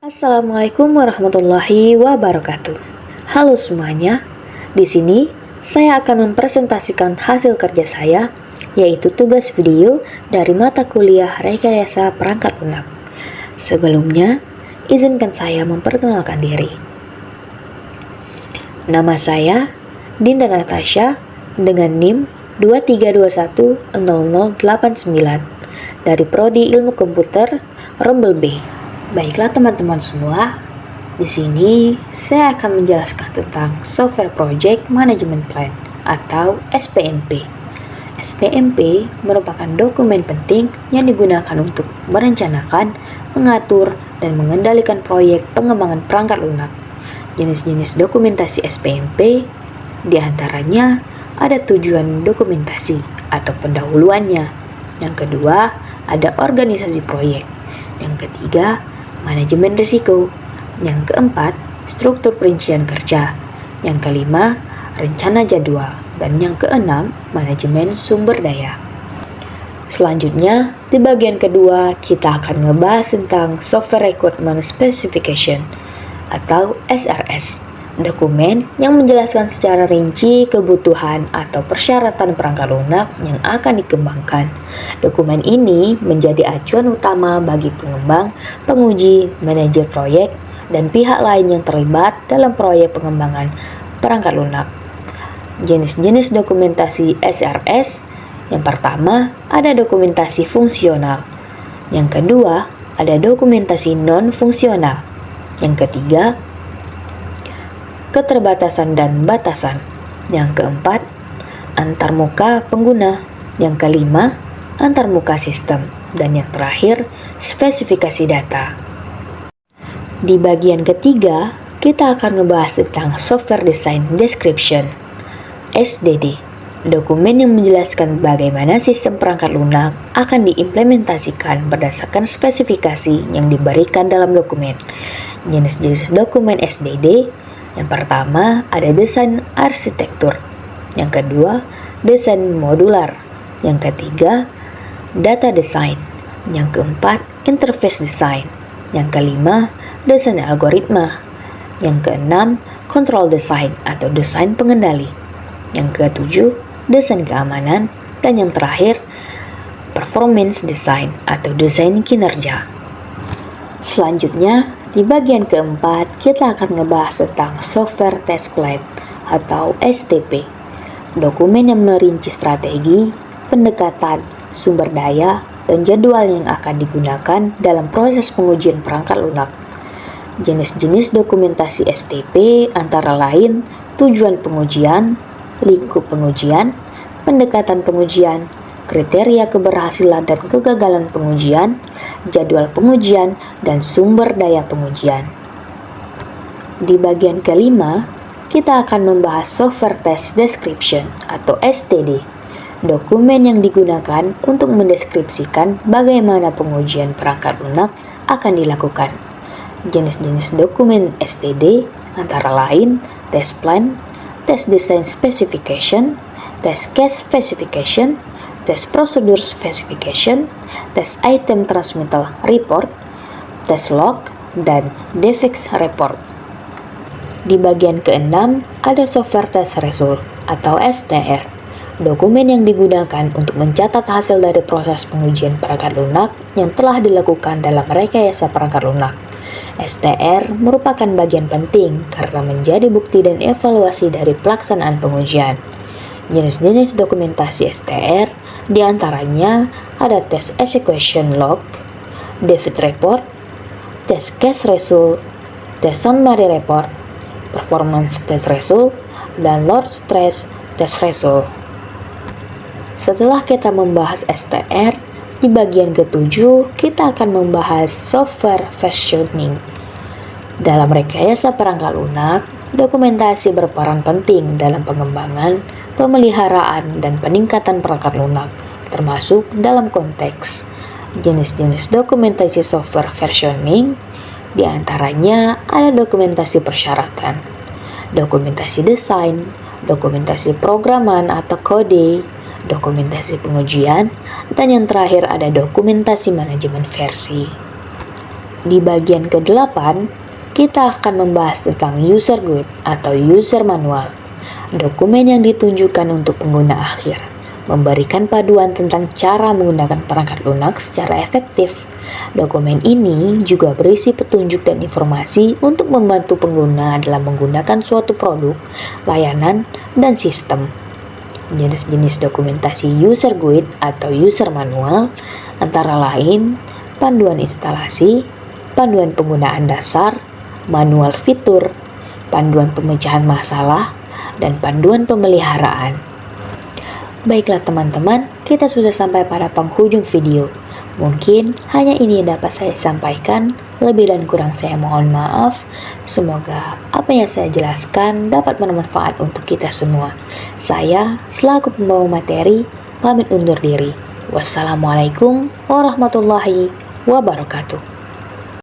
Assalamualaikum warahmatullahi wabarakatuh. Halo semuanya. Di sini saya akan mempresentasikan hasil kerja saya, yaitu tugas video dari mata kuliah Rekayasa Perangkat Lunak. Sebelumnya, izinkan saya memperkenalkan diri. Nama saya Dinda Natasha dengan NIM 23210089 dari Prodi Ilmu Komputer Rombel B. Baiklah teman-teman semua, di sini saya akan menjelaskan tentang Software Project Management Plan atau SPMP. SPMP merupakan dokumen penting yang digunakan untuk merencanakan, mengatur, dan mengendalikan proyek pengembangan perangkat lunak. Jenis-jenis dokumentasi SPMP diantaranya ada tujuan dokumentasi atau pendahuluannya. Yang kedua, ada organisasi proyek. Yang ketiga, manajemen risiko. Yang keempat, struktur perincian kerja. Yang kelima, rencana jadwal. Dan yang keenam, manajemen sumber daya. Selanjutnya, di bagian kedua, kita akan ngebahas tentang Software Requirement Specification atau SRS. Dokumen yang menjelaskan secara rinci kebutuhan atau persyaratan perangkat lunak yang akan dikembangkan. Dokumen ini menjadi acuan utama bagi pengembang, penguji, manajer proyek, dan pihak lain yang terlibat dalam proyek pengembangan perangkat lunak. Jenis-jenis dokumentasi SRS. Yang pertama, ada dokumentasi fungsional. Yang kedua, ada dokumentasi non-fungsional. Yang ketiga, keterbatasan dan batasan. Yang keempat, antarmuka pengguna. Yang kelima, antarmuka sistem. Dan yang terakhir, spesifikasi data. Di bagian ketiga, kita akan ngebahas tentang Software Design Description, SDD. Dokumen yang menjelaskan bagaimana sistem perangkat lunak akan diimplementasikan berdasarkan spesifikasi yang diberikan dalam dokumen. Jenis-jenis dokumen SDD. Yang pertama, ada desain arsitektur. Yang kedua, desain modular. Yang ketiga, data design. Yang keempat, interface design. Yang kelima, desain algoritma. Yang keenam, control design atau desain pengendali. Yang ketujuh, desain keamanan. Dan yang terakhir, performance design atau desain kinerja. Selanjutnya, di bagian keempat, kita akan ngebahas tentang Software Test Plan atau STP. Dokumen yang merinci strategi, pendekatan, sumber daya, dan jadwal yang akan digunakan dalam proses pengujian perangkat lunak. Jenis-jenis dokumentasi STP antara lain tujuan pengujian, lingkup pengujian, pendekatan pengujian, kriteria keberhasilan dan kegagalan pengujian, jadwal pengujian, dan sumber daya pengujian. Di bagian kelima, kita akan membahas Software Test Description atau STD, dokumen yang digunakan untuk mendeskripsikan bagaimana pengujian perangkat lunak akan dilakukan. Jenis-jenis dokumen STD antara lain Test Plan, Test Design Specification, Test Case Specification, Test Procedure Specification, Test Item Transmittal Report, Test Log, dan Defects Report. Di bagian keenam, ada Software Test Result atau STR, dokumen yang digunakan untuk mencatat hasil dari proses pengujian perangkat lunak yang telah dilakukan dalam rekayasa perangkat lunak. STR merupakan bagian penting karena menjadi bukti dan evaluasi dari pelaksanaan pengujian. Jenis-jenis dokumentasi STR diantaranya ada Test Execution Log, Defect Report, Test Case Result, Test Summary Report, Performance Test Result, dan Load Stress Test Result. Setelah kita membahas STR, di bagian ketujuh kita akan membahas Software Versioning. Dalam rekayasa perangkat lunak, dokumentasi berperan penting dalam pengembangan, pemeliharaan, dan peningkatan perangkat lunak, termasuk dalam konteks jenis-jenis dokumentasi software versioning. Diantaranya ada dokumentasi persyaratan, dokumentasi desain, dokumentasi programan atau kode, dokumentasi pengujian, dan yang terakhir ada dokumentasi manajemen versi. Di bagian ke-8, kita akan membahas tentang user guide atau user manual. Dokumen yang ditunjukkan untuk pengguna akhir, memberikan paduan tentang cara menggunakan perangkat lunak secara efektif. Dokumen ini juga berisi petunjuk dan informasi untuk membantu pengguna dalam menggunakan suatu produk, layanan, dan sistem. Jenis-jenis dokumentasi user guide atau user manual antara lain panduan instalasi, panduan penggunaan dasar, manual fitur, panduan pemecahan masalah, dan panduan pemeliharaan. Baiklah teman-teman, kita sudah sampai pada penghujung video. Mungkin hanya ini yang dapat saya sampaikan, lebih dan kurang saya mohon maaf. Semoga apa yang saya jelaskan dapat bermanfaat untuk kita semua. Saya, selaku pembawa materi, pamit undur diri. Wassalamualaikum warahmatullahi wabarakatuh.